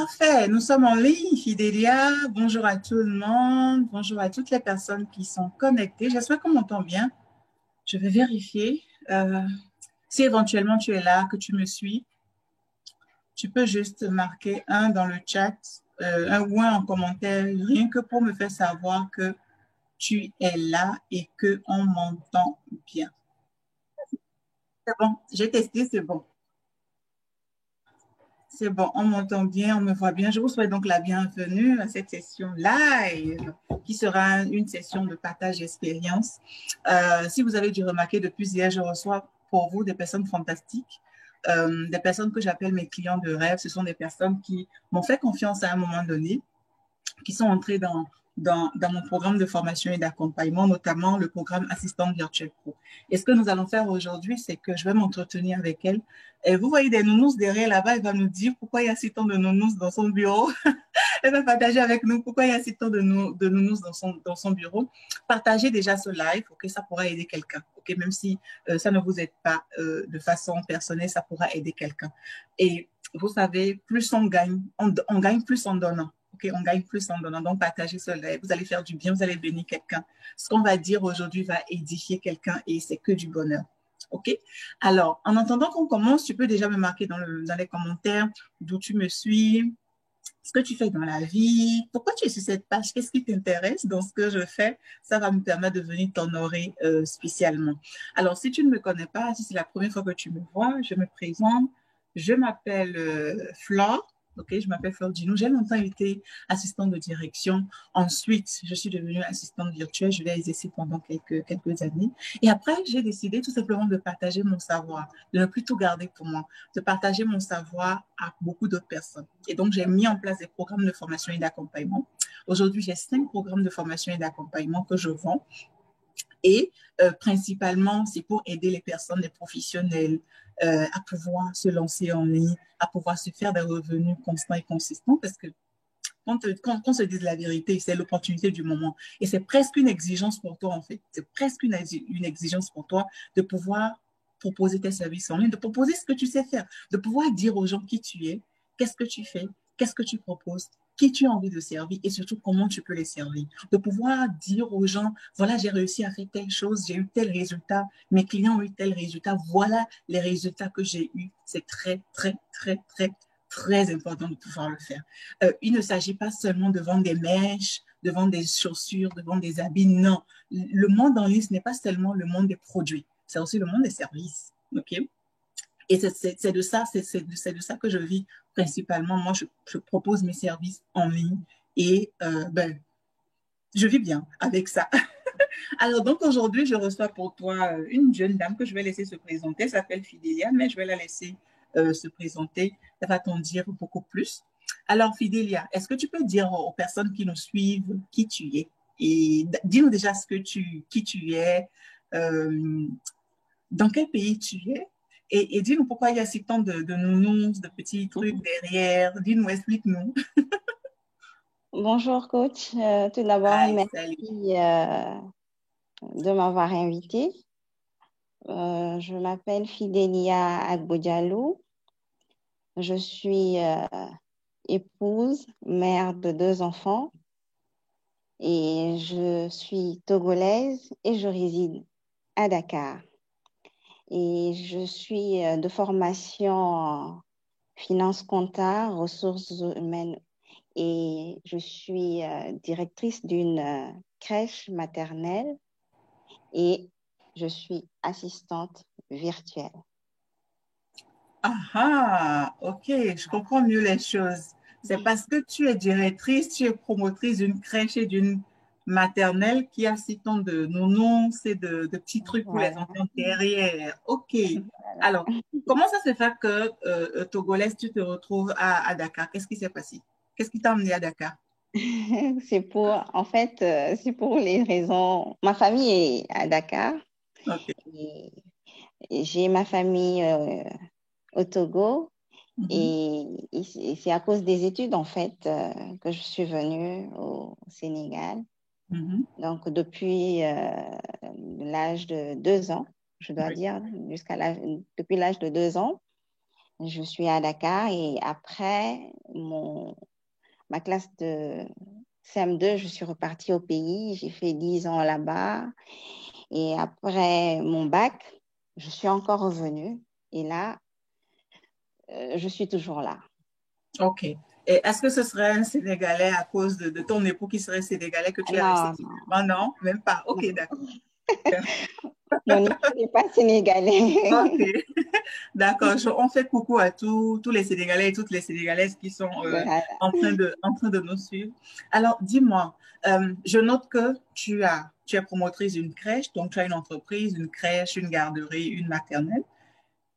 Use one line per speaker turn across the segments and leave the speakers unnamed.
Parfait, nous sommes en ligne, Fidélia. Bonjour à tout le monde. Bonjour à toutes les personnes qui sont connectées. J'espère qu'on m'entend bien. Je vais vérifier. Si éventuellement tu es là, que tu me suis, tu peux juste marquer un dans le chat, un ou un en commentaire, rien que pour me faire savoir que tu es là et qu'on m'entend bien. C'est bon, j'ai testé, c'est bon. C'est bon, on m'entend bien, on me voit bien. Je vous souhaite donc la bienvenue à cette session live qui sera une session de partage d'expérience. Si vous avez dû remarquer, depuis hier, je reçois pour vous des personnes fantastiques, des personnes que j'appelle mes clients de rêve. Ce sont des personnes qui m'ont fait confiance à un moment donné, qui sont entrées dans mon programme de formation et d'accompagnement, notamment le programme Assistante Virtuelle Pro. Et ce que nous allons faire aujourd'hui, c'est que je vais m'entretenir avec elle. Et vous voyez des nounous derrière là-bas, elle va nous dire pourquoi il y a si tant de nounous dans son bureau. Elle va partager avec nous pourquoi il y a si tant de nounous dans son bureau. Partagez déjà ce live, ok, ça pourra aider quelqu'un. Ok, même si ça ne vous aide pas de façon personnelle, ça pourra aider quelqu'un. Et vous savez, plus on gagne, on gagne plus en donnant. Ok, on gagne plus en donnant. Donc, partagez ce live. Vous allez faire du bien, vous allez bénir quelqu'un. Ce qu'on va dire aujourd'hui va édifier quelqu'un et c'est que du bonheur. OK? Alors, en attendant qu'on commence, tu peux déjà me marquer dans les commentaires d'où tu me suis, ce que tu fais dans la vie, pourquoi tu es sur cette page, qu'est-ce qui t'intéresse dans ce que je fais. Ça va me permettre de venir t'honorer spécialement. Alors, si tu ne me connais pas, si c'est la première fois que tu me vois, je me présente. Je m'appelle Flore. Ok, je m'appelle Flore Dino. J'ai longtemps été assistante de direction. Ensuite, je suis devenue assistante virtuelle. Je l'ai exercé pendant quelques années. Et après, j'ai décidé tout simplement de partager mon savoir, de ne plus tout garder pour moi, de partager mon savoir à beaucoup d'autres personnes. Et donc, j'ai mis en place des programmes de formation et d'accompagnement. Aujourd'hui, j'ai 5 programmes de formation et d'accompagnement que je vends. Et principalement, c'est pour aider les personnes, les professionnels à pouvoir se lancer en ligne, à pouvoir se faire des revenus constants et consistants parce que qu'on se dise la vérité, c'est l'opportunité du moment. Et c'est presque une exigence pour toi, en fait. C'est presque une exigence pour toi de pouvoir proposer tes services en ligne, de proposer ce que tu sais faire, de pouvoir dire aux gens qui tu es, qu'est-ce que tu fais, qu'est-ce que tu proposes, qui tu as envie de servir et surtout comment tu peux les servir. De pouvoir dire aux gens, voilà, j'ai réussi à faire telle chose, j'ai eu tel résultat, mes clients ont eu tel résultat, voilà les résultats que j'ai eus. C'est très, très, très, très, très important de pouvoir le faire. Il ne s'agit pas seulement de vendre des mèches, de vendre des chaussures, de vendre des habits. Non, le monde en ligne, ce n'est pas seulement le monde des produits, c'est aussi le monde des services. OK? Et c'est de ça, c'est de ça que je vis principalement. Moi, je propose mes services en ligne et ben, je vis bien avec ça. Alors, donc aujourd'hui, je reçois pour toi une jeune dame que je vais laisser se présenter. Elle s'appelle Fidélia, mais je vais la laisser se présenter. Elle va t'en dire beaucoup plus. Alors, Fidélia, est-ce que tu peux dire aux personnes qui nous suivent qui tu es? Et dis-nous déjà qui tu es, euh, dans quel pays tu es, et dis-nous pourquoi il y a si tant de nounous, de petits trucs derrière. Dis-nous, explique-nous.
Bonjour coach, tout d'abord
Aïe, salut.
merci de m'avoir invité. Je m'appelle Fidélia Agbodjalou. Je suis épouse, mère de 2 enfants et je suis togolaise et je réside à Dakar. Et je suis de formation en finance comptable, ressources humaines et je suis directrice d'une crèche maternelle et je suis assistante virtuelle.
Ah, ok, je comprends mieux les choses. C'est parce que tu es directrice, tu es promotrice d'une crèche et d'une maternelle qui a si tant de nounous et de petits trucs pour les
Voilà.
enfants derrière. Ok.
Voilà.
Alors, comment ça se fait que Togolaise, tu te retrouves à Dakar? Qu'est-ce qui s'est passé? Qu'est-ce qui t'a amené à Dakar?
C'est pour les raisons. Ma famille est à Dakar
Ok.
et j'ai ma famille au Togo
Mhm,
et c'est à cause des études en fait que je suis venue au Sénégal.
mhm.
Donc depuis l'âge de 2 ans, je dois
Oui.
dire, depuis l'âge de 2 ans. Je suis à Dakar et après ma classe de CM2, je suis repartie au pays. J'ai fait 10 ans là-bas. Et après mon bac, je suis encore revenue. Et là, je suis toujours là.
OK. Et est-ce que ce serait un Sénégalais à cause de ton époux qui serait Sénégalais que tu es resté
Non,
finalement? Non, même pas. OK,
non.
d'accord.
Mon époux n'est pas sénégalais.
OK. D'accord. On fait coucou à tous les Sénégalais et toutes les Sénégalaises qui sont
Voilà.
en train de nous suivre. Alors, dis-moi, je note que tu es promotrice d'une crèche, donc tu as une entreprise, une crèche, une garderie, une maternelle.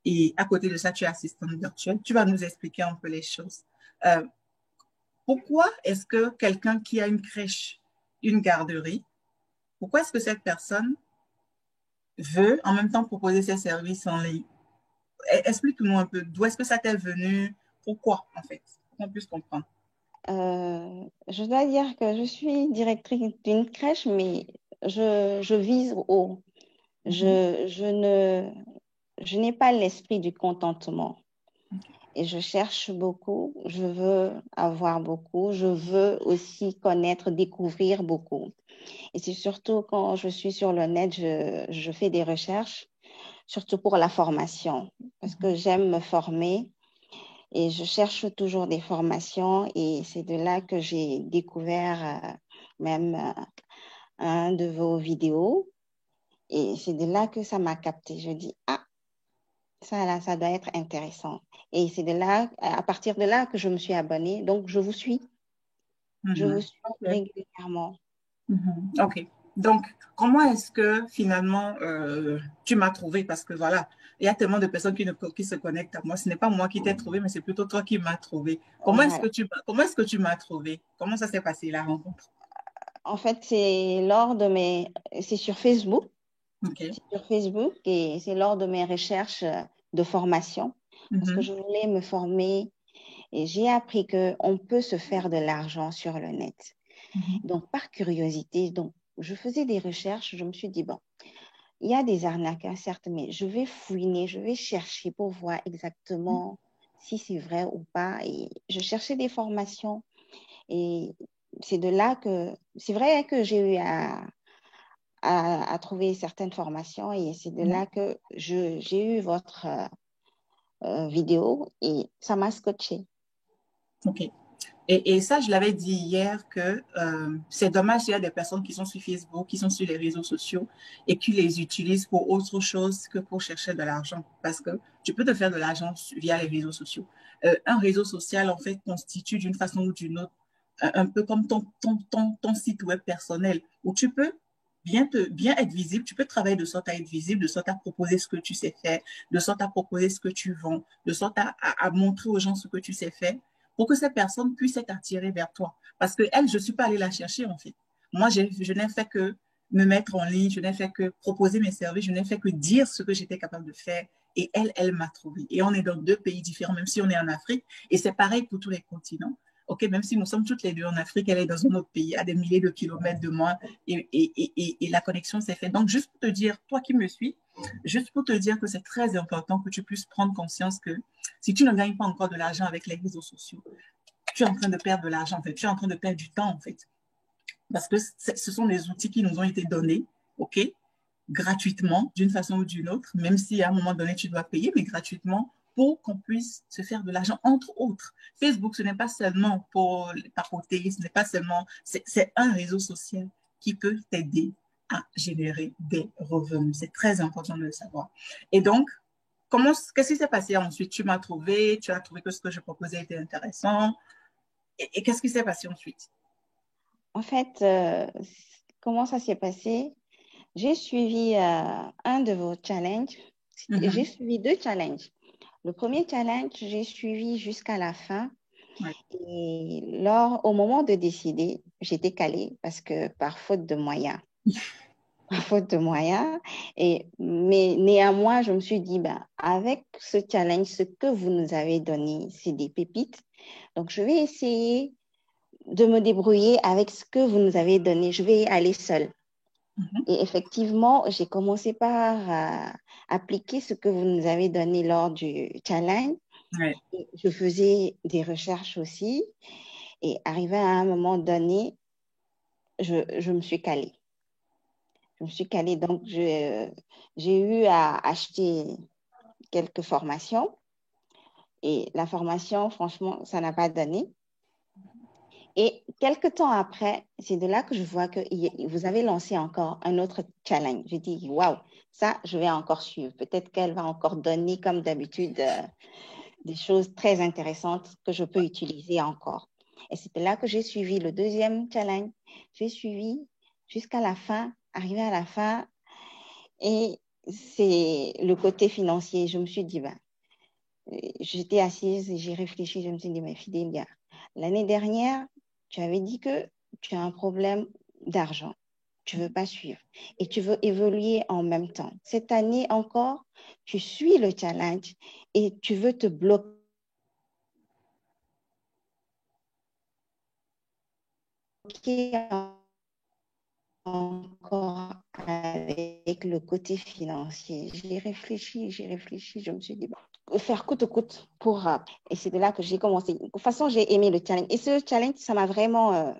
Et à côté de ça, tu es assistante virtuelle. Tu vas nous expliquer un peu les choses. Euh, Pourquoi est-ce que quelqu'un qui a une crèche, une garderie, pourquoi est-ce que cette personne veut en même temps proposer ses services en ligne? Explique-nous un peu d'où est-ce que ça t'est venu, pourquoi en fait, pour qu'on puisse comprendre.
Je dois dire que je suis directrice d'une crèche, mais je vise haut.
Mhm.
Je je n'ai pas l'esprit du contentement et je cherche beaucoup. Je veux avoir beaucoup. Je veux aussi connaître, découvrir beaucoup. Et c'est surtout quand je suis sur le net, je fais des recherches, surtout pour la formation, parce que j'aime me former et je cherche toujours des formations et c'est de là que j'ai découvert même un de vos vidéos et c'est de là que ça m'a capté. Je dis, ah, ça là, ça doit être intéressant. Et c'est de là, à partir de là que je me suis abonnée. Donc, je vous suis. Je vous
Mhm.
suis
Ok.
régulièrement.
Mhm. Ok. Donc, comment est-ce que finalement tu m'as trouvé? Parce que voilà, il y a tellement de personnes qui se connectent à moi. Ce n'est pas moi qui t'ai trouvé, mais c'est plutôt toi qui m'as trouvé.
Voilà.
Comment est-ce que tu m'as trouvé? Comment ça s'est passé la rencontre?
En fait, c'est lors de mes... C'est sur Facebook.
Ok.
C'est sur Facebook et c'est lors de mes recherches de formation parce que
Mhm.
je voulais me former et j'ai appris qu'on peut se faire de l'argent sur le net.
Mhm.
Donc, par curiosité, donc, je faisais des recherches, je me suis dit, bon, il y a des arnaqueurs, certes, mais je vais fouiner, je vais chercher pour voir exactement si c'est vrai ou pas. Et je cherchais des formations et c'est de là que, c'est vrai que j'ai eu à trouver certaines formations et c'est de
Mhm.
là que j'ai eu votre vidéo et ça m'a scotché.
Ok. Et ça, je l'avais dit hier que c'est dommage, il y a des personnes qui sont sur Facebook, qui sont sur les réseaux sociaux et qui les utilisent pour autre chose que pour chercher de l'argent. Parce que tu peux te faire de l'argent via les réseaux sociaux. Un réseau social, en fait, constitue d'une façon ou d'une autre un peu comme ton site web personnel où tu peux bien être visible. Tu peux travailler de sorte à être visible, de sorte à proposer ce que tu sais faire, de sorte à proposer ce que tu vends, de sorte à montrer aux gens ce que tu sais faire pour que cette personne puisse être attirée vers toi. Parce que elle, je ne suis pas allée la chercher, en fait. Moi, je n'ai fait que me mettre en ligne, je n'ai fait que proposer mes services, je n'ai fait que dire ce que j'étais capable de faire. Et elle m'a trouvé. Et on est dans deux pays différents, même si on est en Afrique. Et c'est pareil pour tous les continents. OK, même si nous sommes toutes les deux en Afrique, elle est dans un autre pays, à des milliers de kilomètres de moi, et la connexion s'est faite. Donc, juste pour te dire, toi qui me suis, juste pour te dire que c'est très important que tu puisses prendre conscience que si tu ne gagnes pas encore de l'argent avec les réseaux sociaux, tu es en train de perdre de l'argent, en fait. Tu es en train de perdre du temps, en fait. Parce que ce sont des outils qui nous ont été donnés, OK, gratuitement, d'une façon ou d'une autre, même si à un moment donné, tu dois payer, mais gratuitement, pour qu'on puisse se faire de l'argent, entre autres. Facebook, ce n'est pas seulement pour papoter, ce n'est pas seulement, c'est un réseau social qui peut t'aider à générer des revenus. C'est très important de le savoir. Et donc, qu'est-ce qui s'est passé ensuite? Tu m'as trouvé, tu as trouvé que ce que je proposais était intéressant. Et qu'est-ce qui s'est passé ensuite?
En fait, comment ça s'est passé? J'ai suivi un de vos challenges. J'ai
Mhm.
suivi deux challenges. Le premier challenge, j'ai suivi jusqu'à la fin.
Ouais.
Et au moment de décider, j'étais calée parce que par faute de moyens. Par faute de moyens. Mais néanmoins, je me suis dit, ben, avec ce challenge, ce que vous nous avez donné, c'est des pépites. Donc, je vais essayer de me débrouiller avec ce que vous nous avez donné. Je vais y aller seule.
Mhm.
Et effectivement, j'ai commencé par appliquer ce que vous nous avez donné lors du challenge.
Ouais.
Et je faisais des recherches aussi. Et arrivé à un moment donné, je me suis calée. Je me suis calée, donc j'ai eu à acheter quelques formations. Et la formation, franchement, ça n'a pas donné. Et quelques temps après, c'est de là que je vois que vous avez lancé encore un autre challenge. J'ai dit, waouh, ça, je vais encore suivre. Peut-être qu'elle va encore donner, comme d'habitude, des choses très intéressantes que je peux utiliser encore. Et c'était là que j'ai suivi le deuxième challenge. J'ai suivi jusqu'à la fin, arrivé à la fin. Et c'est le côté financier. Je me suis dit, ben, j'étais assise et j'ai réfléchi. Je me suis dit, mais Fidélia, l'année dernière, tu avais dit que tu as un problème d'argent. Tu ne veux pas suivre et tu veux évoluer en même temps. Cette année encore, tu suis le challenge et tu veux te bloquer encore avec le côté financier. J'ai réfléchi, je me suis dit, bon, faire coûte que coûte pour... et c'est de là que j'ai commencé. De toute façon, j'ai aimé le challenge. Et ce challenge, ça m'a vraiment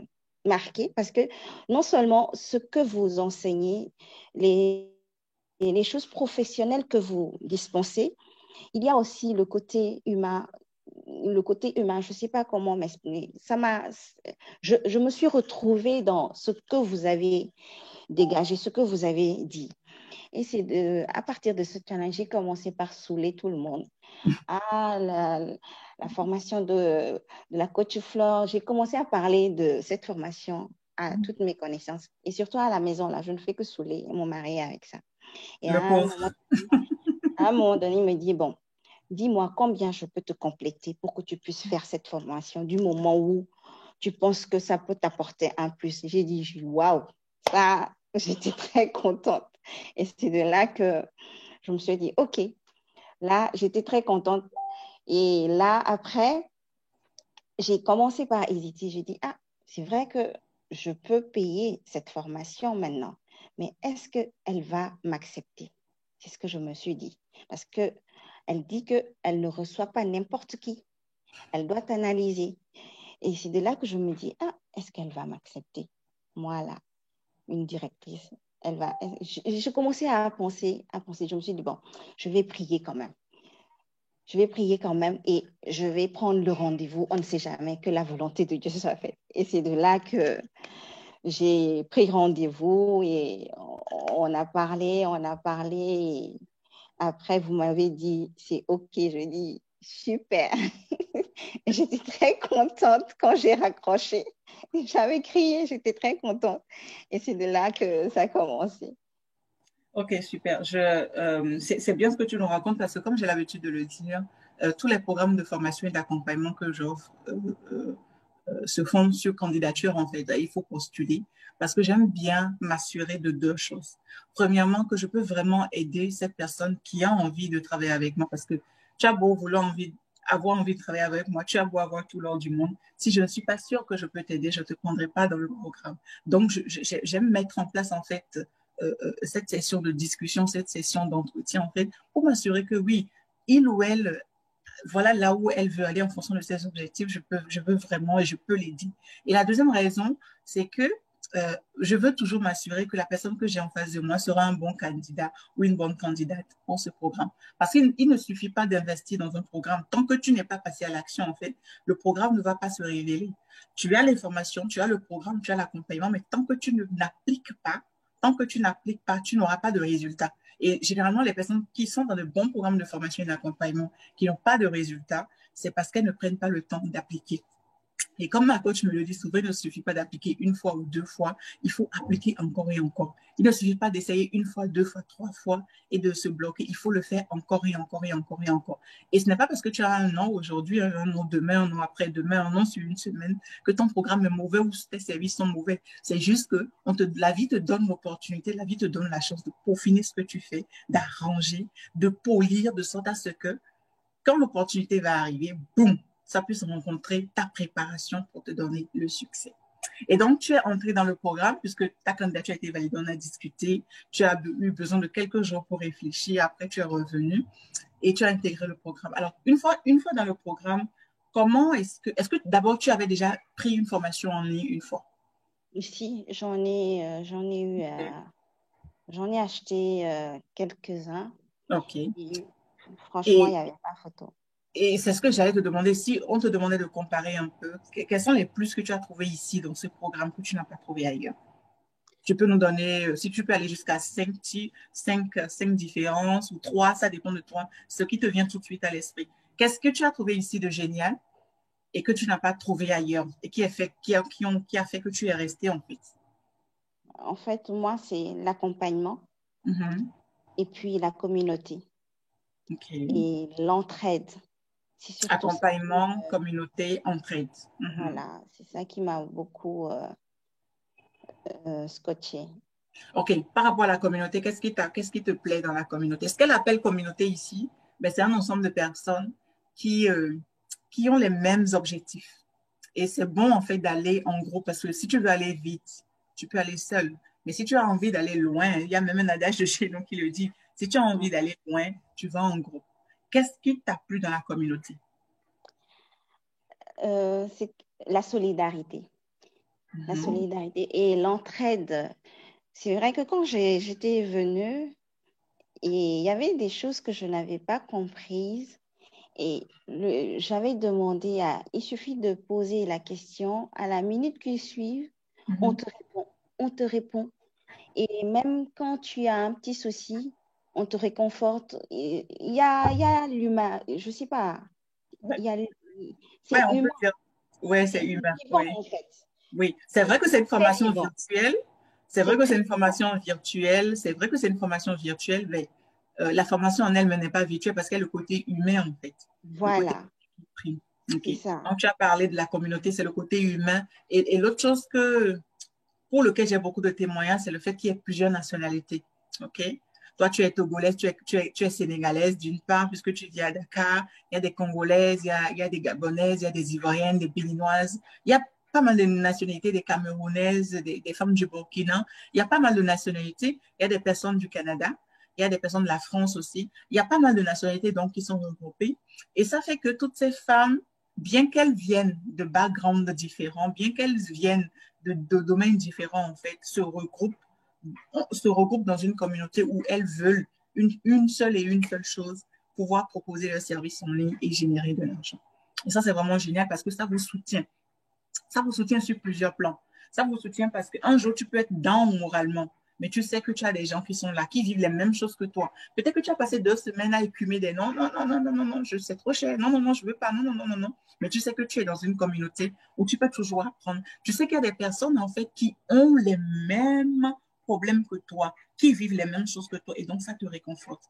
marqué parce que non seulement ce que vous enseignez, les choses professionnelles que vous dispensez, il y a aussi le côté humain. Le côté humain, je ne sais pas comment m'exprimer. Je me suis retrouvée dans ce que vous avez dégagé, ce que vous avez dit. Et à partir de ce challenge, j'ai commencé par saouler tout le monde. Ah, la formation de la coach Flore, j'ai commencé à parler de cette formation à toutes mes connaissances. Et surtout à la maison, là, je ne fais que saouler mon mari avec ça. Et
Le pauvre.
à un moment donné, il me dit, bon, dis-moi combien je peux te compléter pour que tu puisses faire cette formation du moment où tu penses que ça peut t'apporter un plus. J'ai dit, waouh, ça, j'étais très contente. Et c'est de là que je me suis dit, OK, là, j'étais très contente. Et là, après, j'ai commencé par hésiter. J'ai dit, ah, c'est vrai que je peux payer cette formation maintenant, mais est-ce qu'elle va m'accepter? C'est ce que je me suis dit. Parce qu'elle dit qu'elle ne reçoit pas n'importe qui. Elle doit analyser. Et c'est de là que je me dis, ah, est-ce qu'elle va m'accepter? Moi, là, une directrice, elle va... Je commençais à penser. Je me suis dit, bon, je vais prier quand même. Je vais prier quand même et je vais prendre le rendez-vous. On ne sait jamais que la volonté de Dieu soit faite. Et c'est de là que j'ai pris rendez-vous et on a parlé, on a parlé. Et après, vous m'avez dit, c'est OK. Je dis, super. J'étais très contente quand j'ai raccroché. J'avais crié, j'étais très contente. Et c'est de là que ça a commencé.
Ok, super. C'est bien ce que tu nous racontes parce que comme j'ai l'habitude de le dire, tous les programmes de formation et d'accompagnement que j'offre se font sur candidature en fait. Il faut postuler parce que j'aime bien m'assurer de deux choses. Premièrement, que je peux vraiment aider cette personne qui a envie de travailler avec moi parce que tu as beau avoir envie de travailler avec moi, tu as beau avoir tout l'or du monde. Si je ne suis pas sûre que je peux t'aider, je ne te prendrai pas dans le programme. Donc, j'aime mettre en place en fait cette session de discussion, cette session d'entretien, en fait, pour m'assurer que oui, il ou elle, voilà là où elle veut aller en fonction de ses objectifs, je veux vraiment et je peux l'aider. Et la deuxième raison, c'est que je veux toujours m'assurer que la personne que j'ai en face de moi sera un bon candidat ou une bonne candidate pour ce programme. Parce qu'il ne suffit pas d'investir dans un programme. Tant que tu n'es pas passé à l'action, en fait, le programme ne va pas se révéler. Tu as l'information, tu as le programme, tu as l'accompagnement, mais tant que tu n'appliques pas, tu n'auras pas de résultat. Et généralement, les personnes qui sont dans de bons programmes de formation et d'accompagnement, qui n'ont pas de résultats, c'est parce qu'elles ne prennent pas le temps d'appliquer. Et comme ma coach me le dit souvent, il ne suffit pas d'appliquer une fois ou deux fois, il faut appliquer encore et encore. Il ne suffit pas d'essayer une fois, deux fois, trois fois et de se bloquer. Il faut le faire encore et encore et encore et encore. Et ce n'est pas parce que tu as un an aujourd'hui, un an demain, un an après-demain, un an sur une semaine que ton programme est mauvais ou tes services sont mauvais. C'est juste que la vie te donne l'opportunité, la vie te donne la chance de peaufiner ce que tu fais, d'arranger, de polir, de sorte à ce que quand l'opportunité va arriver, boum, ça puisse rencontrer ta préparation pour te donner le succès. Et donc, tu es entré dans le programme puisque ta candidature a été validée, on a discuté, tu as eu besoin de quelques jours pour réfléchir, après tu es revenu et tu as intégré le programme. Alors, une fois dans le programme, comment est-ce que d'abord tu avais déjà pris une formation en ligne une fois?
Ici, j'en ai acheté quelques-uns.
OK.
Et franchement, il
Et,
n'y avait pas photo.
et c'est ce que j'allais te demander. Si on te demandait de comparer un peu, quels sont les plus que tu as trouvés ici dans ce programme que tu n'as pas trouvé ailleurs? Tu peux nous donner, si tu peux aller jusqu'à 5 différences ou 3, ça dépend de toi, ce qui te vient tout de suite à l'esprit. Qu'est-ce que tu as trouvé ici de génial et que tu n'as pas trouvé ailleurs et qui a fait que tu es resté en fait?
En fait, moi, c'est l'accompagnement
Mhm.
et puis la communauté
OK.
et l'entraide. C'est surtout ça qui,
Accompagnement, communauté, entraide. Mhm.
voilà, c'est ça qui m'a beaucoup scotché.
OK. Par rapport à la communauté, qu'est-ce qui te plaît dans la communauté? Ce qu'elle appelle communauté ici, ben, c'est un ensemble de personnes qui, euh, qui ont les mêmes objectifs. Et c'est bon, en fait, d'aller en groupe parce que si tu veux aller vite, tu peux aller seul. Mais si tu as envie d'aller loin, il y a même un adage de chez nous qui le dit, si tu as envie d'aller loin, tu vas en groupe. Qu'est-ce qui t'a plu dans la communauté?
C'est la solidarité. La
Mhm.
solidarité et l'entraide. C'est vrai que quand j'étais venue, et il y avait des choses que je n'avais pas comprises. Et j'avais demandé il suffit de poser la question, à la minute qui suit, on
Mhm.
te répond, on te répond. Et même quand tu as un petit souci, on te réconforte. Il y a l'humain, je sais pas,
Ouais,
il y a,
ouais,
c'est
on peut
humain,
dire. Ouais,
c'est
c'est humain.
vivant
Oui.
en fait.
Oui. C'est vrai que c'est une
C'est
formation
vivant,
virtuelle. C'est vrai
c'est
que c'est
très
une
vivant.
formation virtuelle. C'est vrai que c'est une formation virtuelle, mais la formation en elle-même n'est pas virtuelle parce qu'il y a le côté humain, en fait. Le côté
Voilà,
pris. OK.
c'est ça.
Donc, tu as parlé de la communauté, c'est le côté humain. Et l'autre chose pour lequel j'ai beaucoup de témoignages, c'est le fait qu'il y ait plusieurs nationalités. OK? Toi, tu es togolaise, tu es sénégalaise d'une part, puisque tu vis à Dakar. Il y a des Congolaises, il y a des Gabonaises, il y a des Ivoiriennes, des Béninoises. Il y a pas mal de nationalités, des Camerounaises, des femmes du Burkina. Il y a pas mal de nationalités. Il y a des personnes du Canada. Il y a des personnes de la France aussi. Il y a pas mal de nationalités donc qui sont regroupées. Et ça fait que toutes ces femmes, bien qu'elles viennent de backgrounds différents, bien qu'elles viennent de domaines différents, en fait, se regroupent dans une communauté où elles veulent une seule et une seule chose, pouvoir proposer leurs services en ligne et générer de l'argent. Et ça, c'est vraiment génial parce que ça vous soutient. Ça vous soutient sur plusieurs plans. Ça vous soutient parce qu'un jour, tu peux être down moralement, mais tu sais que tu as des gens qui sont là, qui vivent les mêmes choses que toi. Peut-être que tu as passé 2 semaines à écumer des non, non, non, non, non, non, non, c'est trop cher, non, non, non, je veux pas, non, non, non, non, non. Mais tu sais que tu es dans une communauté où tu peux toujours apprendre. Tu sais qu'il y a des personnes, en fait, qui ont les mêmes problèmes que toi, qui vivent les mêmes choses que toi, et donc ça te réconforte.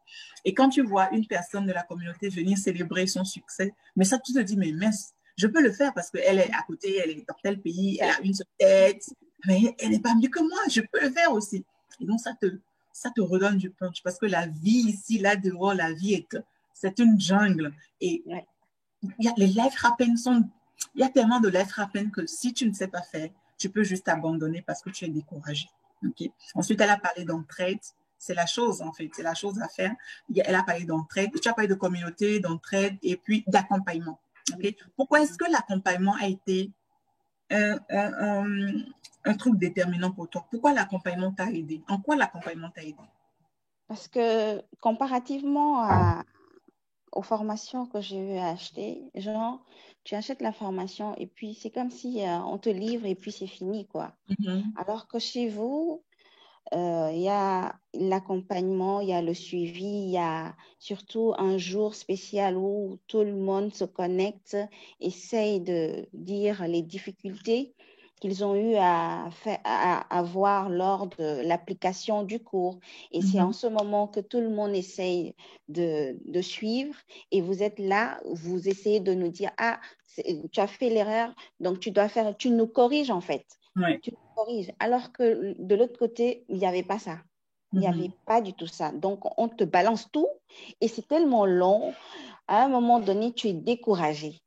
Et quand tu vois une personne de la communauté venir célébrer son succès, mais ça, tu te dis, mais mince, je peux le faire parce qu'elle est à côté, elle est dans tel pays, elle a une seule tête, mais elle n'est pas mieux que moi, je peux le faire aussi. Et donc, ça te redonne du punch parce que la vie ici, là dehors, la vie c'est une jungle. Et
Ouais.
les life happen il y a tellement de life happen que si tu ne sais pas faire, tu peux juste abandonner parce que tu es découragé. Okay? Ensuite, elle a parlé d'entraide. C'est la chose, en fait, c'est la chose à faire. Elle a parlé d'entraide, tu as parlé de communauté, d'entraide et puis d'accompagnement. Okay? Pourquoi est-ce que l'accompagnement a été un, un, un, un truc déterminant pour toi? Pourquoi l'accompagnement t'a aidé? En quoi l'accompagnement t'a aidé?
Parce que comparativement aux formations que j'ai eu à acheter, genre, tu achètes la formation et puis c'est comme si on te livre et puis c'est fini, quoi.
Mhm.
Alors que chez vous, il y a l'accompagnement, il y a le suivi, il y a surtout un jour spécial où tout le monde se connecte, essaye de dire les difficultés qu'ils ont eu à avoir lors de l'application du cours. Et c'est en
Mhm.
ce moment que tout le monde essaye de suivre et vous êtes là, vous essayez de nous dire, ah, tu as fait l'erreur, donc tu dois faire, tu nous corriges en fait.
Ouais.
Tu corriges. Alors que de l'autre côté, il n'y avait pas ça. Il n'y avait
Mhm.
pas du tout ça. Donc, on te balance tout et c'est tellement long. À un moment donné, tu es découragé.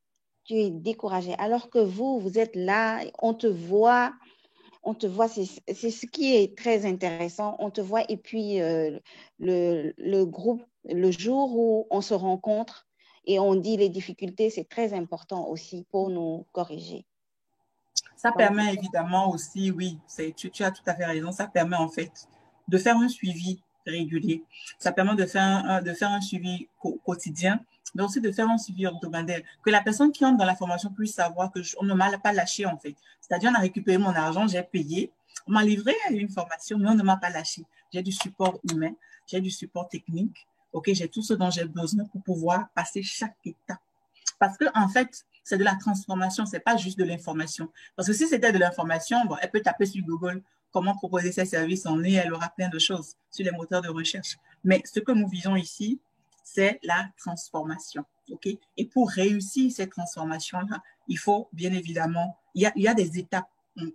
tu es découragé. Alors que vous êtes là, on te voit, c'est ce qui est très intéressant. On te voit et puis le groupe, le jour où on se rencontre et on dit les difficultés, c'est très important aussi pour nous corriger.
Ça
Donc,
permet évidemment aussi, oui, tu as tout à fait raison, ça permet en fait de faire un suivi régulier. Ça permet de faire un suivi quotidien, mais aussi de faire un suivi hebdomadaire. Que la personne qui entre dans la formation puisse savoir que on ne m'a pas lâché en fait. C'est-à-dire, on a récupéré mon argent, j'ai payé, on m'a livré une formation, mais on ne m'a pas lâché. J'ai du support humain, j'ai du support technique, ok, j'ai tout ce dont j'ai besoin pour pouvoir passer chaque étape. Parce que, en fait, c'est de la transformation, c'est pas juste de l'information. Parce que si c'était de l'information, bon, elle peut taper sur Google comment proposer ses services en ligne, elle aura plein de choses sur les moteurs de recherche. Mais ce que nous visons ici, c'est la transformation. OK? Et pour réussir cette transformation-là, il faut bien évidemment, il y a des étapes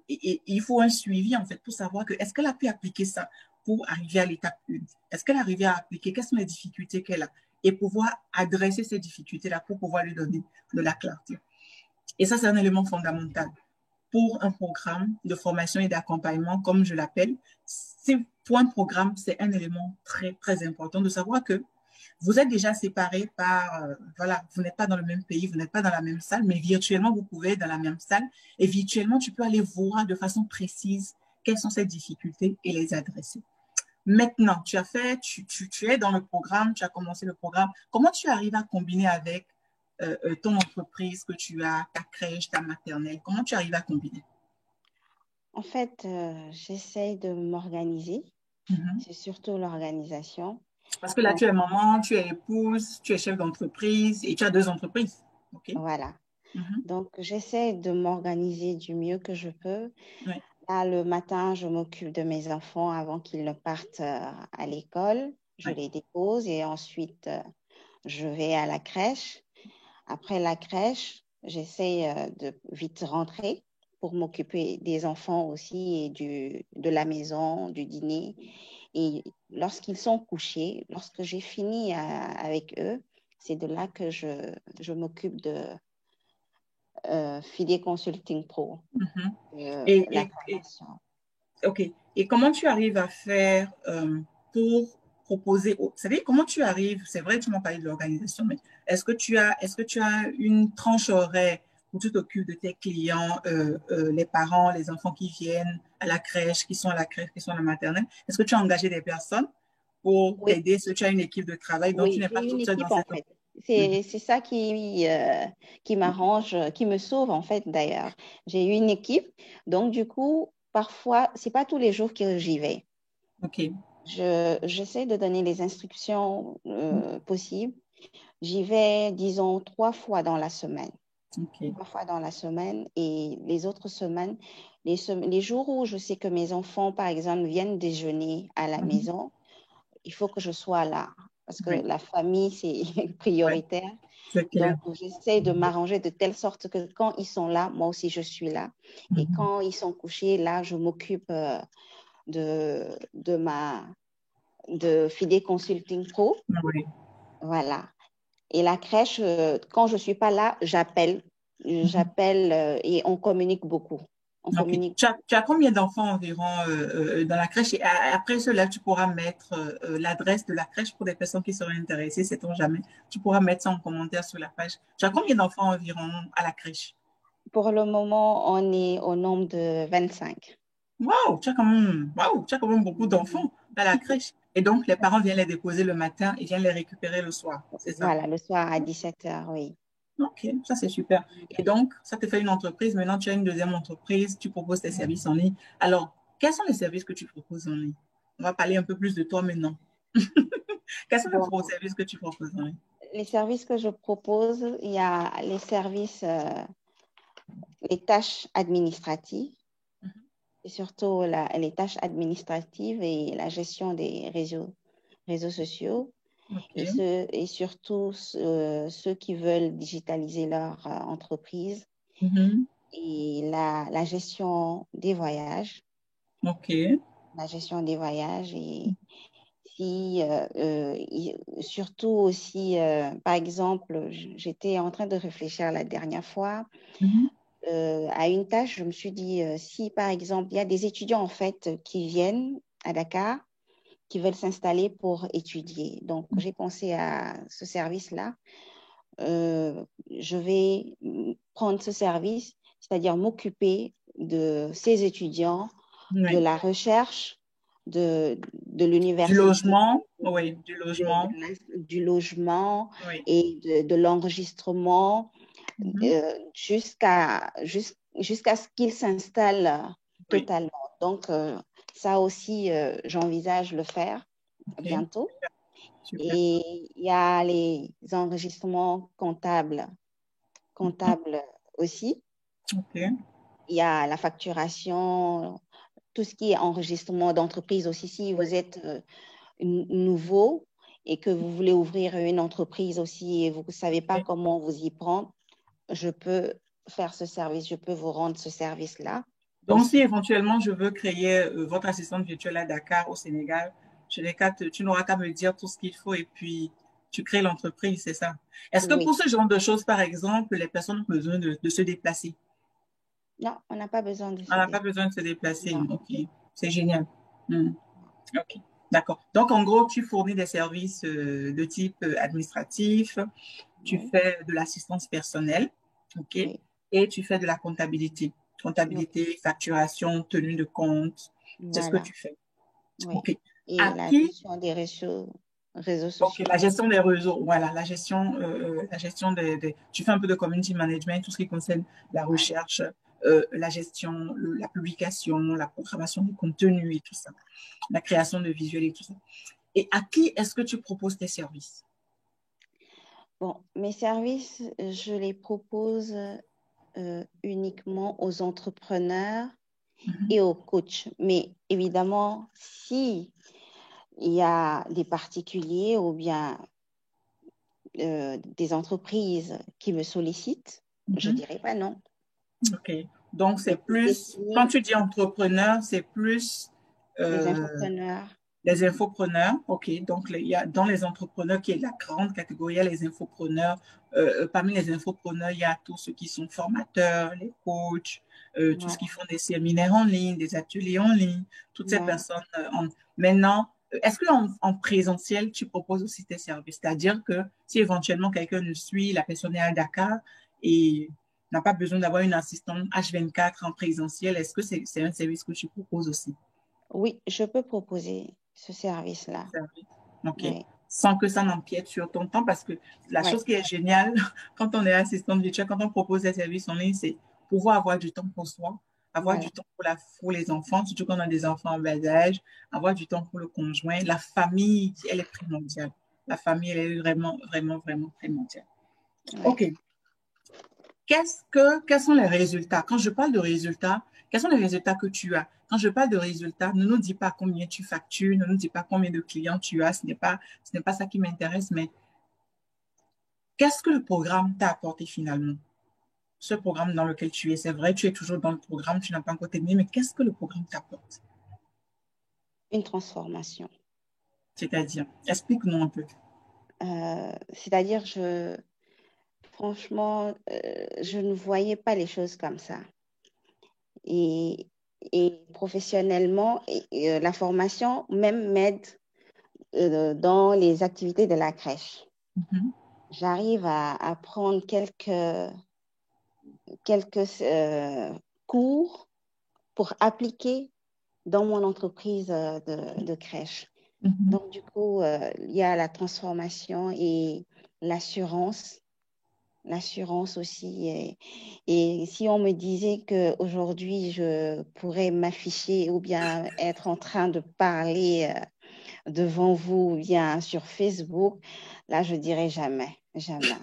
et il faut un suivi en fait pour savoir que est-ce qu'elle a pu appliquer ça pour arriver à l'étape 1? Est-ce qu'elle a arrivé à appliquer? Quelles sont les difficultés qu'elle a? Et pouvoir adresser ces difficultés-là pour pouvoir lui donner de la clarté. Et ça, c'est un élément fondamental pour un programme de formation et d'accompagnement, comme je l'appelle. Pour un programme, c'est un élément très, très important de savoir que vous êtes déjà séparés par, voilà, vous n'êtes pas dans le même pays, vous n'êtes pas dans la même salle, mais virtuellement, vous pouvez être dans la même salle et virtuellement, tu peux aller voir de façon précise quelles sont ces difficultés et les adresser. Maintenant, tu es dans le programme, tu as commencé le programme. Comment tu arrives à combiner avec ton entreprise que tu as, ta crèche, ta maternelle? Comment tu arrives à combiner?
en fait, j'essaye de m'organiser.
Mhm.
C'est surtout l'organisation.
Parce que là,
Donc,
tu es maman, tu es épouse, tu es chef d'entreprise et tu as deux entreprises. OK?
voilà.
Mhm.
Donc, j'essaie de m'organiser du mieux que je peux.
Ouais.
Là, le matin, je m'occupe de mes enfants avant qu'ils ne partent à l'école. Je
Ouais.
les dépose et ensuite, je vais à la crèche. Après la crèche, j'essaie de vite rentrer pour m'occuper des enfants aussi et de la maison, du dîner. Et lorsqu'ils sont couchés, lorsque j'ai fini avec eux, c'est de là que je m'occupe de FIDE Consulting Pro,
Mhm.
la
Et
formation.
OK. Et comment tu arrives à faire pour proposer, c'est-à-dire comment tu arrives, c'est vrai, tu m'as parlé de l'organisation, mais est-ce que tu as une tranche horaire où tu t'occupes de tes clients, les parents, les enfants qui viennent à la crèche, qui sont à la crèche, qui sont à la maternelle? Est-ce que tu as engagé des personnes pour
Oui,
t'aider? Est-ce que tu as une équipe de travail? Donc, tu
oui,
n'es pas
j'ai une
toute seule dans
équipe en
cette...
fait.
Mhm.
C'est ça qui m'arrange, qui me sauve en fait d'ailleurs. J'ai une équipe, donc du coup, parfois, c'est pas tous les jours que j'y vais.
OK.
J'essaie de donner les instructions possibles. J'y vais, disons, 3 fois dans la semaine.
OK.
3 fois dans la semaine et les autres semaines, les jours où je sais que mes enfants, par exemple, viennent déjeuner à la
Mhm.
maison, il faut que je sois là parce que
Oui,
la famille, c'est
ouais,
prioritaire.
c'est clair.
Donc, j'essaie de m'arranger de telle sorte que quand ils sont là, moi aussi, je suis là. Et
Mhm.
quand ils sont couchés, là, je m'occupe de de FIDE Consulting Pro.
Oui.
Voilà. Et la crèche, quand je ne suis pas là, j'appelle.
Mhm.
J'appelle et on communique beaucoup. On
OK.
communique.
Tu as combien d'enfants environ dans la crèche? Et après cela, tu pourras mettre l'adresse de la crèche pour des personnes qui seraient intéressées, sait-on jamais. Tu pourras mettre ça en commentaire sur la page. Tu as combien d'enfants environ à la crèche?
Pour le moment, on est au nombre de 25.
Waouh, tu as quand même beaucoup d'enfants à la crèche. Et donc, les parents viennent les déposer le matin et viennent les récupérer le soir. C'est ça.
Voilà, le soir à 17 heures, oui.
OK, ça c'est super. Et donc, ça te fait une entreprise. Maintenant, tu as une deuxième entreprise, tu proposes tes services en ligne. Alors, quels sont les services que tu proposes en ligne? On va parler un peu plus de toi maintenant. Quels sont
Bon,
les services que tu proposes en ligne?
les services que je propose, il y a les services, les tâches administratives, et surtout les tâches administratives et la gestion des réseaux sociaux.
OK.
Et surtout ceux qui veulent digitaliser leur entreprise
Mhm.
et la gestion des voyages,
OK.
la gestion des voyages Si, surtout aussi, par exemple, j'étais en train de réfléchir la dernière fois
Mhm.
à une tâche. Je me suis dit, si par exemple, il y a des étudiants en fait qui viennent à Dakar, qui veulent s'installer pour étudier. Donc, j'ai pensé à ce service-là. Je vais prendre ce service, c'est-à-dire m'occuper de ces étudiants, de
Oui.
la recherche, de
Du
l'université,
logement, oui, du logement,
du logement
oui.
et de l'enregistrement
Mhm.
jusqu'à ce qu'ils s'installent
Oui,
totalement. Donc, ça aussi, j'envisage le faire
ok,
bientôt.
super.
Et il y a les enregistrements comptables aussi.
Ok.
Il y a la facturation, tout ce qui est enregistrement d'entreprise aussi. Si
Oui.
vous êtes nouveau et que vous voulez ouvrir une entreprise aussi et vous ne savez pas
Ok.
comment vous y prendre, je peux faire ce service, je peux vous rendre ce service-là
Donc, si
aussi.
éventuellement je veux créer votre assistante virtuelle à Dakar, au Sénégal, tu n'auras qu'à me dire tout ce qu'il faut et puis tu crées l'entreprise, c'est ça. Est-ce que pour
Oui.
ce genre de choses, par exemple, les personnes ont besoin de se déplacer?
Non, on n'a pas besoin de
On
se
n'a pas
déplacer.
besoin de se déplacer.
Non.
Ok, c'est génial. Hmm. Ok, d'accord. Donc, en gros, tu fournis des services de type administratif, tu
Oui,
fais de l'assistance personnelle, ok,
oui,
et tu fais de la comptabilité.
oui.
Comptabilité, facturation, tenue de compte, c'est ce que
Voilà.
tu fais.
Oui.
Ok.
Et
À
la
qui?
gestion des réseaux
Ok,
sociaux.
la gestion des réseaux, voilà, la gestion tu fais un peu de community management, tout ce qui concerne la
Voilà.
recherche, la gestion, la publication, la programmation du contenu et tout ça, la création de visuels et tout ça. Et à qui est-ce que tu proposes tes services?
Bon, mes services, je les propose uniquement aux entrepreneurs
Mhm.
et aux coachs. Mais évidemment, si il y a des particuliers ou bien des entreprises qui me sollicitent, je
Mhm.
dirais pas non.
Ok. Donc,
Mais
c'est
c'est
plus, quand
destiné
tu dis entrepreneur, c'est plus
les
euh,
infopreneurs.
les infopreneurs. Ok. Donc, il y a dans les entrepreneurs, qui est la grande catégorie, il y a les infopreneurs. Parmi les infopreneurs, il y a tous ceux qui sont formateurs, les coachs, tous ceux qui
Voilà.
font des séminaires en ligne, des ateliers en ligne, toutes ces
Voilà.
personnes. Maintenant, est-ce qu'en présentiel, tu proposes aussi tes services? C'est-à-dire que si éventuellement quelqu'un nous suit, la personne est à Dakar et n'a pas besoin d'avoir une assistante H24 en présentiel. Est-ce que c'est un service que tu proposes aussi?
Oui, je peux proposer ce service-là.
Service. OK.
Oui,
Sans que ça n'empiète sur ton temps, parce que la
oui,
chose qui est géniale quand on est assistante virtuelle, quand on propose des services en ligne, c'est pouvoir avoir du temps pour soi, avoir
voilà.
du temps pour les enfants, surtout quand on a des enfants en bas âge, avoir du temps pour le conjoint. La famille, elle est primordiale. La famille, elle est vraiment, vraiment, vraiment primordiale.
Oui.
OK. Quels sont les résultats? Quand je parle de résultats, quels sont les résultats que tu as? Quand je parle de résultats, ne nous dis pas combien tu factures, ne nous dis pas combien de clients tu as, ce n'est pas ça qui m'intéresse, mais qu'est-ce que le programme t'a apporté finalement? Ce programme dans lequel tu es, c'est vrai, tu es toujours dans le programme, tu n'as pas encore terminé, mais qu'est-ce que le programme t'apporte?
Une transformation.
C'est-à-dire, explique-nous un peu.
C'est-à-dire, franchement, je ne voyais pas les choses comme ça. Et, et professionnellement, la formation même m'aide dans les activités de la crèche.
Mhm.
J'arrive à prendre quelques cours pour appliquer dans mon entreprise de crèche.
Mhm.
Donc, du coup, il y a la transformation et l'assurance. L'assurance aussi. Et si on me disait qu'aujourd'hui, je pourrais m'afficher ou bien être en train de parler devant vous ou bien sur Facebook, là, je dirais jamais, jamais.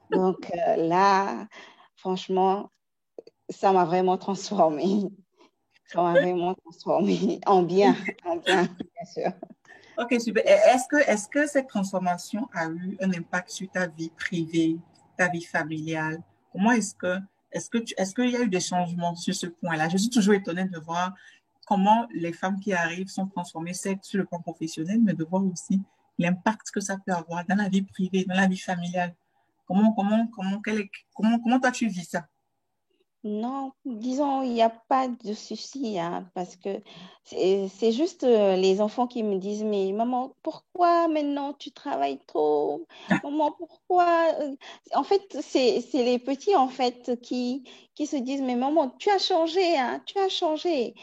Donc là, franchement, ça m'a vraiment transformée. Ça m'a vraiment transformée en bien, bien sûr.
Ok, super. Et est-ce que cette transformation a eu un impact sur ta vie privée, ta vie familiale? Comment est-ce qu'il y a eu des changements sur ce point-là? Je suis toujours étonnée de voir comment les femmes qui arrivent sont transformées, certes sur le plan professionnel, mais de voir aussi l'impact que ça peut avoir dans la vie privée, dans la vie familiale. Comment toi tu vis ça?
Non, disons, il n'y a pas de souci, hein, parce que c'est juste les enfants qui me disent, mais maman, pourquoi maintenant tu travailles trop? Maman, pourquoi? En fait, c'est les petits, en fait, qui se disent, mais maman, tu as changé, hein, tu as changé.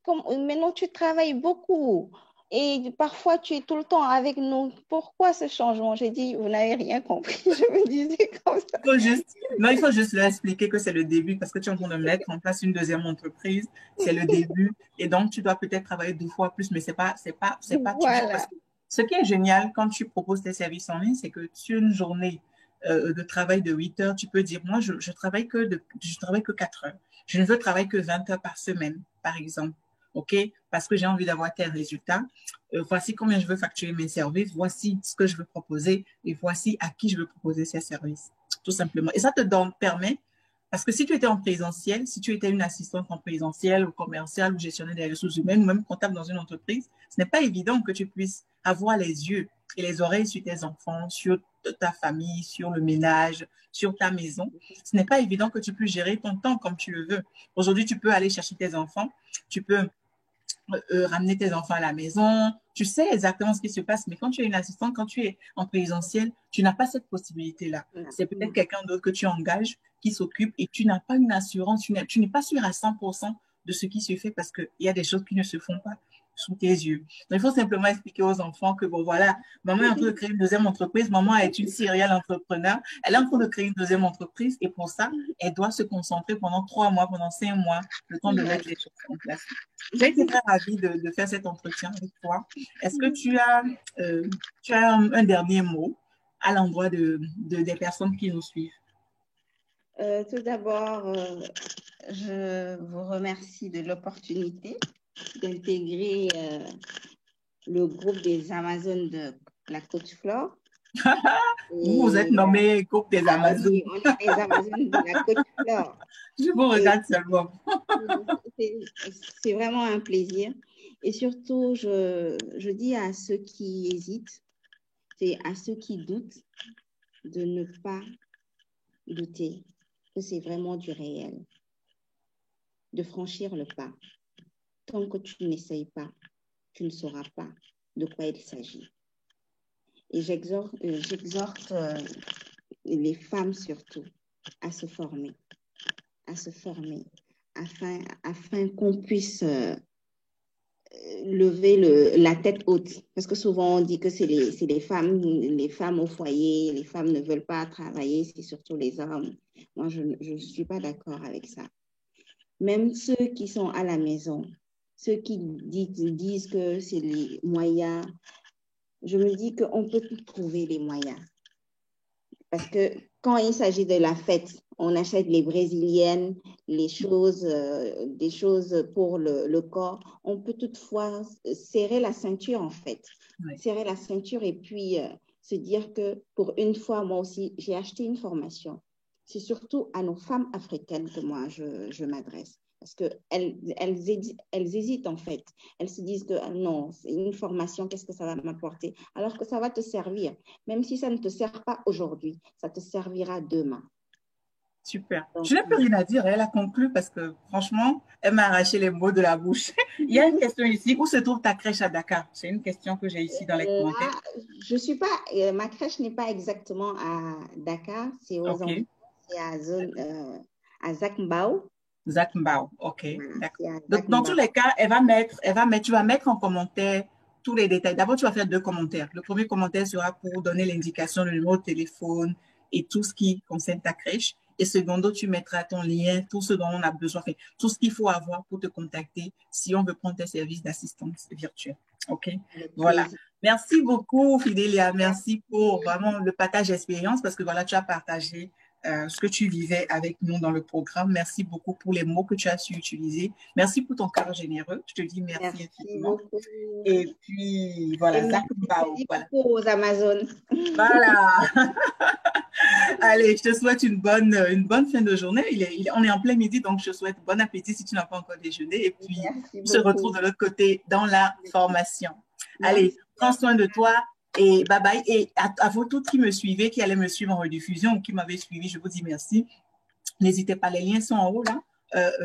Maintenant, tu travailles beaucoup. Et parfois, tu es tout le temps avec nous. Pourquoi ce changement? J'ai dit, vous n'avez rien compris. Je me disais comme ça.
Il faut juste leur expliquer que c'est le début parce que tu es en train de mettre en place une deuxième entreprise. C'est le début. Et donc, tu dois peut-être travailler 2 fois plus, mais c'est pas toujours parce
Voilà.
que ce qui est génial quand tu proposes tes services en ligne, c'est que sur une journée de travail de 8 heures, tu peux dire, moi, je travaille que 4 heures. Je ne veux travailler que 20 heures par semaine, par exemple. OK? Parce que j'ai envie d'avoir tel résultat. Voici combien je veux facturer mes services. Voici ce que je veux proposer et voici à qui je veux proposer ces services tout simplement. Et ça te permet, parce que si tu étais en présentiel, si tu étais une assistante en présentiel ou commerciale ou gestionnaire des ressources humaines ou même comptable dans une entreprise, ce n'est pas évident que tu puisses avoir les yeux et les oreilles sur tes enfants, sur ta famille, sur le ménage, sur ta maison. Ce n'est pas évident que tu puisses gérer ton temps comme tu le veux. Aujourd'hui, tu peux aller chercher tes enfants, tu peux ramener tes enfants à la maison. Tu sais exactement ce qui se passe, mais quand tu es une assistante, quand tu es en présentiel, tu n'as pas cette possibilité-là. C'est peut-être quelqu'un d'autre que tu engages qui s'occupe et tu n'as pas une assurance, tu n'es pas sûr à 100% de ce qui se fait parce qu'il y a des choses qui ne se font pas sous tes yeux. Donc, il faut simplement expliquer aux enfants que, bon, voilà, maman est en train de créer une deuxième entreprise, maman est une serial entrepreneur, elle est en train de créer une deuxième entreprise et pour ça, elle doit se concentrer pendant 3 mois, pendant 5 mois, le temps de mettre les choses en place. J'ai été très ravie de faire cet entretien avec toi. Est-ce que tu as un dernier mot à l'endroit des personnes qui nous suivent?
Tout d'abord, je vous remercie de l'opportunité d'intégrer le groupe des Amazones de la Côte Flore.
Vous vous êtes
Et,
nommé groupe des Amazones.
oui, on est les Amazones de la Côte Flore.
Je vous
Et
regarde seulement.
c'est vraiment un plaisir. Et surtout, je dis à ceux qui hésitent, c'est à ceux qui doutent de ne pas douter que c'est vraiment du réel, de franchir le pas. Tant que tu n'essayes pas, tu ne sauras pas de quoi il s'agit. Et j'exhorte les femmes surtout à se former, afin qu'on puisse lever la tête haute. Parce que souvent, on dit que c'est les femmes au foyer, les femmes ne veulent pas travailler, c'est surtout les hommes. Moi, je ne suis pas d'accord avec ça. Même ceux qui sont à la maison, ceux qui disent que c'est les moyens, je me dis qu'on peut trouver les moyens. Parce que quand il s'agit de la fête, on achète les brésiliennes, des choses pour le corps. On peut toutefois serrer la ceinture, en fait. Oui. Serrer la ceinture et puis se dire que pour une fois, moi aussi, j'ai acheté une formation. C'est surtout à nos femmes africaines que moi, je m'adresse. Parce qu'elles hésitent en fait. Elles se disent que non, c'est une formation, qu'est-ce que ça va m'apporter? Alors que ça va te servir. Même si ça ne te sert pas aujourd'hui, ça te servira demain.
Super. Donc, je n'ai plus rien à dire. Elle a conclu parce que franchement, elle m'a arraché les mots de la bouche. Il y a une question ici. Où se trouve ta crèche à Dakar? C'est une question que j'ai ici dans les commentaires.
Je suis pas, ma crèche n'est pas exactement à Dakar. C'est aux environs. C'est à Zakmbao.
Zakmbao, ok. Voilà, donc, dans tous les cas, tu vas mettre en commentaire tous les détails. D'abord, tu vas faire 2 commentaires. Le premier commentaire sera pour donner l'indication, le numéro de téléphone et tout ce qui concerne ta crèche. Et secondo, tu mettras ton lien, tout ce dont on a besoin, enfin, tout ce qu'il faut avoir pour te contacter si on veut prendre tes services d'assistance virtuelle. OK? Voilà. Merci beaucoup, Fidélia. Merci pour vraiment le partage d'expérience parce que voilà, tu as partagé ce que tu vivais avec nous dans le programme. Merci beaucoup pour les mots que tu as su utiliser. Merci pour ton cœur généreux. Je te dis merci
Merci
infiniment.
beaucoup.
Et puis,
Et
voilà, Zach Mbao,
merci
voilà.
beaucoup aux Amazones.
Voilà. Allez, je te souhaite une bonne fin de journée. On est en plein midi, donc je te souhaite bon appétit si tu n'as pas encore déjeuné. Et puis,
Merci
on se retrouve
beaucoup.
de l'autre côté dans la formation. Allez,
Merci.
prends soin de toi et bye bye. Et à vous toutes qui me suivez, qui allaient me suivre en rediffusion ou qui m'avaient suivi, je vous dis merci. N'hésitez pas, les liens sont en haut là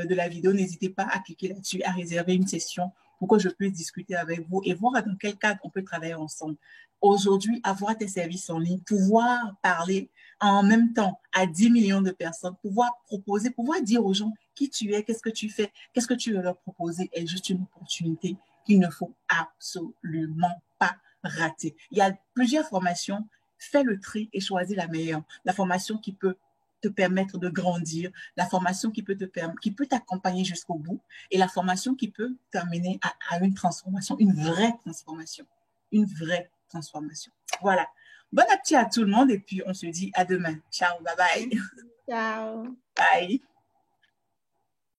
de la vidéo. N'hésitez pas à cliquer là-dessus, à réserver une session pour que je puisse discuter avec vous et voir dans quel cadre on peut travailler ensemble. Aujourd'hui, avoir tes services en ligne, pouvoir parler en même temps à 10 millions de personnes, pouvoir proposer, pouvoir dire aux gens qui tu es, qu'est-ce que tu fais, qu'est-ce que tu veux leur proposer est juste une opportunité qu'il ne faut absolument pas rater. Il y a plusieurs formations. Fais le tri et choisis la meilleure. La formation qui peut te permettre de grandir, la formation qui peut t'accompagner jusqu'au bout et la formation qui peut t'amener à une transformation, une vraie transformation, une vraie transformation. Voilà. Bon appétit à tout le monde et puis on se dit à demain. Ciao, bye bye.
Ciao.
Bye.